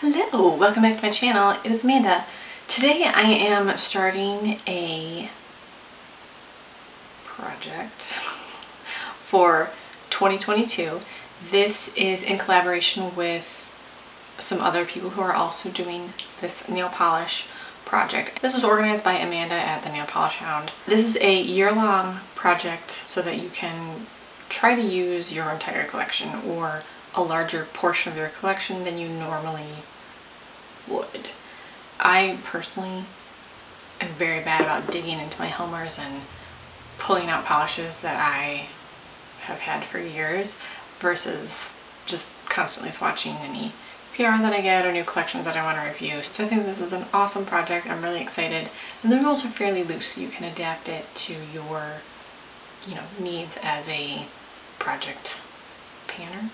Hello, welcome back to my channel. It is Amanda. Today I am starting a project for 2022. This is in collaboration with some other people who are also doing this nail polish project. This was organized by Amanda at the Nail Polish Hound. This is a year-long project so that you can try to use your entire collection or a larger portion of your collection than you normally would. I personally am very bad about digging into my homers and pulling out polishes that I have had for years versus just constantly swatching any PR that I get or new collections that I want to review. So I think this is an awesome project. I'm really excited, and the rules are fairly loose, so you can adapt it to your needs as a project panner.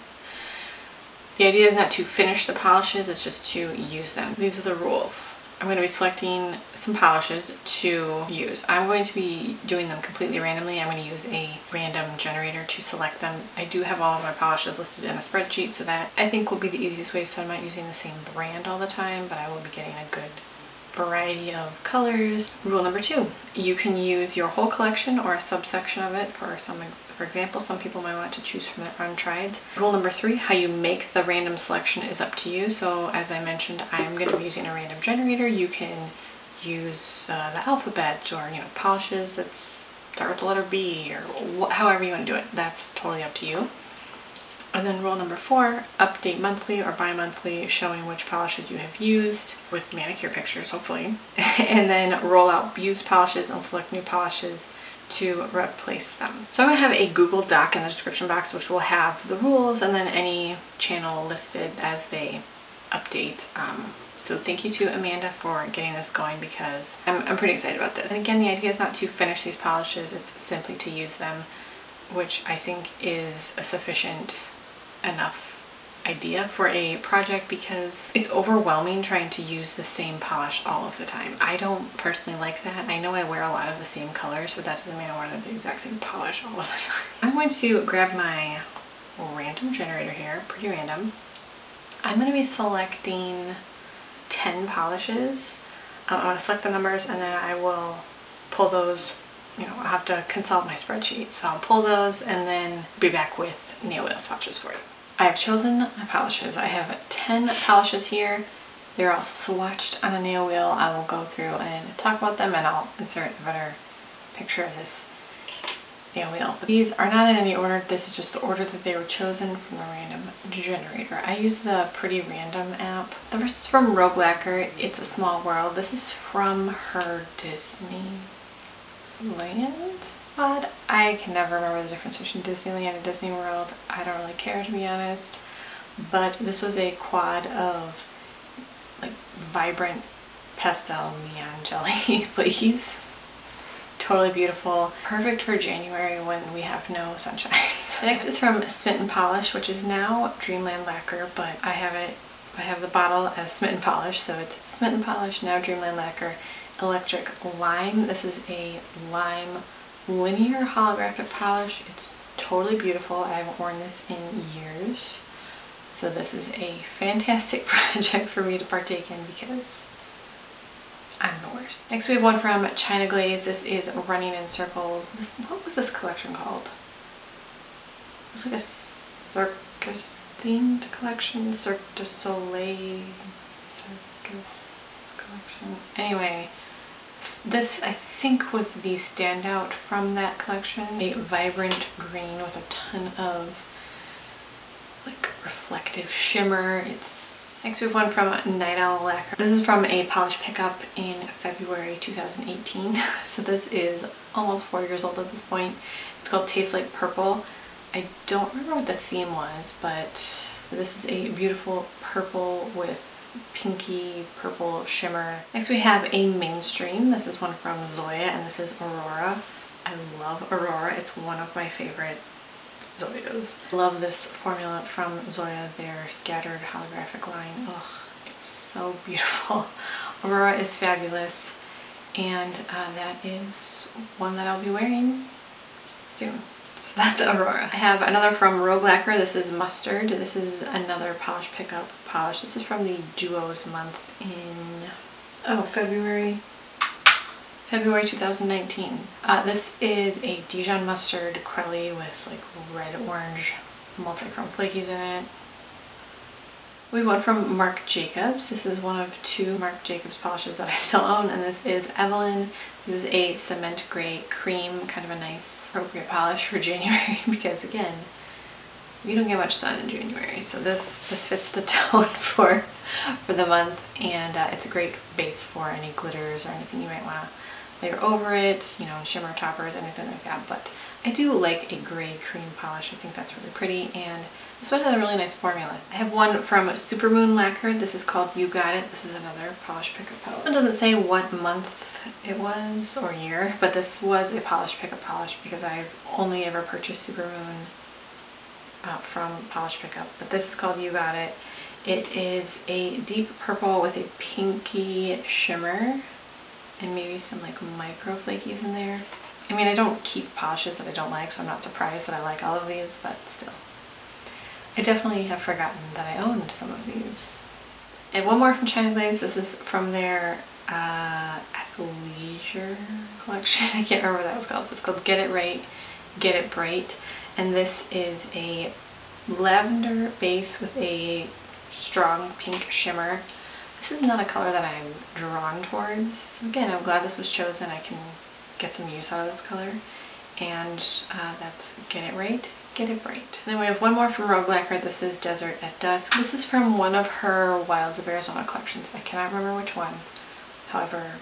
The idea is not to finish the polishes, it's just to use them. These are the rules. I'm going to be selecting some polishes to use. I'm going to be doing them completely randomly. I'm going to use a random generator to select them. I do have all of my polishes listed in a spreadsheet, so that I think will be the easiest way, so I'm not using the same brand all the time, but I will be getting a good variety of colors. Rule number 2, you can use your whole collection or a subsection of it. For example, some people might want to choose from their untrieds. Rule number 3, how you make the random selection is up to you. So as I mentioned, I'm going to be using a random generator. You can use the alphabet or polishes that start with the letter B, or however you want to do it. That's totally up to you. And then rule number 4, update monthly or bi-monthly, showing which polishes you have used with manicure pictures, hopefully. And then roll out used polishes and select new polishes to replace them. So I'm going to have a Google Doc in the description box which will have the rules and then any channel listed as they update. So thank you to Amanda for getting this going, because I'm pretty excited about this. And again, the idea is not to finish these polishes, it's simply to use them, which I think is a sufficient enough idea for a project, because it's overwhelming trying to use the same polish all of the time. I don't personally like that. I know I wear a lot of the same colors, but that doesn't mean I wear the exact same polish all of the time. I'm going to grab my random generator here, pretty random. I'm going to be selecting 10 polishes. I'm going to select the numbers and then I will pull those. I'll have to consult my spreadsheet, so I'll pull those and then be back with nail wheel swatches for you. I have chosen my polishes. I have 10 polishes here. They're all swatched on a nail wheel. I will go through and talk about them, and I'll insert a better picture of this nail wheel. But these are not in any order. This is just the order that they were chosen from the random generator. I use the Pretty Random app. The first is from Rogue Lacquer. It's a Small World. This is from her Disneyland pod. I can never remember the difference between Disneyland and Disney World. I don't really care, to be honest. But this was a quad of like vibrant pastel neon jelly fleece. Totally beautiful. Perfect for January when we have no sunshine. The next is from Smitten Polish, which is now Dreamland Lacquer, but I have the bottle as Smitten Polish, so it's Smitten Polish, now Dreamland Lacquer. Electric Lime. This is a lime linear holographic polish. It's totally beautiful. I haven't worn this in years, so this is a fantastic project for me to partake in because I'm the worst. Next we have one from China Glaze. This is Running in Circles. What was this collection called? It was like a circus themed collection. Cirque du Soleil circus collection. Anyway, this I think was the standout from that collection. A vibrant green with a ton of like reflective shimmer. Next we have one from Night Owl Lacquer. This is from a polish pickup in February 2018. So this is almost 4 years old at this point. It's called Taste Like Purple. I don't remember what the theme was, but this is a beautiful purple with pinky purple shimmer. Next we have a Mainstream. This is one from Zoya, and this is Aurora. I love Aurora. It's one of my favorite Zoyas. Love this formula from Zoya, their scattered holographic line. Ugh, it's so beautiful. Aurora is fabulous, and that is one that I'll be wearing soon. So that's Aurora. I have another from Rogue Lacquer. This is Mustard. This is another polish pickup polish. This is from the Duos month in, February 2019. This is a Dijon mustard crelly with like red-orange multi-chrome flakies in it. We have one from Marc Jacobs. This is one of 2 Marc Jacobs polishes that I still own, and this is Evelyn. This is a cement gray cream, kind of a nice appropriate polish for January because again, we don't get much sun in January, so this fits the tone for the month, and it's a great base for any glitters or anything you might want to layer over it, you know, shimmer toppers, anything like that. But I do like a gray cream polish. I think that's really pretty, and this one has a really nice formula. I have one from Supermoon Lacquer. This is called You Got It. This is another polish pickup polish. It doesn't say what month it was or year, but this was a polish pickup polish because I've only ever purchased Supermoon from Polish Pickup. But this is called You Got It. It is a deep purple with a pinky shimmer and maybe some like micro flakies in there. I mean, I don't keep polishes that I don't like, so I'm not surprised that I like all of these, but still. I definitely have forgotten that I owned some of these. I have one more from China Glaze. This is from their athleisure collection. I can't remember what that was called. It's called Get It Right, Get It Bright. And this is a lavender base with a strong pink shimmer. This is not a color that I'm drawn towards. So again, I'm glad this was chosen. I can get some use out of this color. And that's Get It Right, Get It Bright. And then we have one more from Rogue Lacquer. This is Desert at Dusk. This is from one of her Wilds of Arizona collections. I cannot remember which one. However,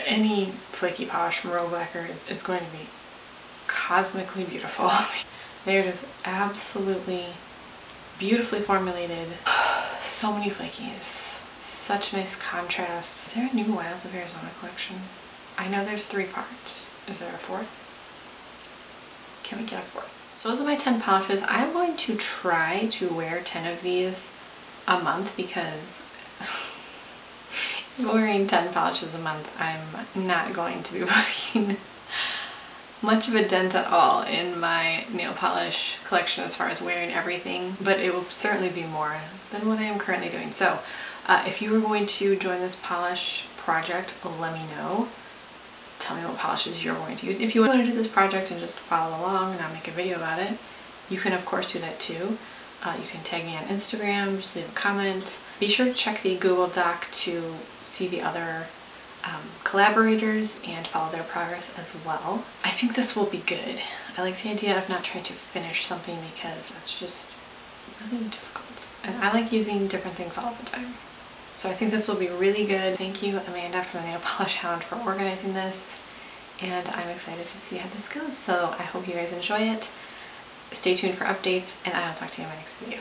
any flaky polish from Rogue Lacquer is going to be cosmically beautiful. They're just absolutely beautifully formulated. So many flakies. Such nice contrast. Is there a new Wilds of Arizona collection? I know there's 3 parts. Is there a 4th? Can we get a 4th? So those are my 10 polishes. I'm going to try to wear 10 of these a month because wearing 10 polishes a month, I'm not going to be putting much of a dent at all in my nail polish collection as far as wearing everything, but it will certainly be more than what I am currently doing. So if you are going to join this polish project, let me know. Tell me what polishes you're going to use. If you want to do this project and just follow along and not make a video about it, you can of course do that too. You can tag me on Instagram, just leave a comment. Be sure to check the Google Doc to see the other collaborators and follow their progress as well. I think this will be good. I like the idea of not trying to finish something because that's just really difficult. And I like using different things all the time. So I think this will be really good. Thank you, Amanda, from the Nail Polish Hound for organizing this. And I'm excited to see how this goes. So I hope you guys enjoy it. Stay tuned for updates, and I'll talk to you in my next video.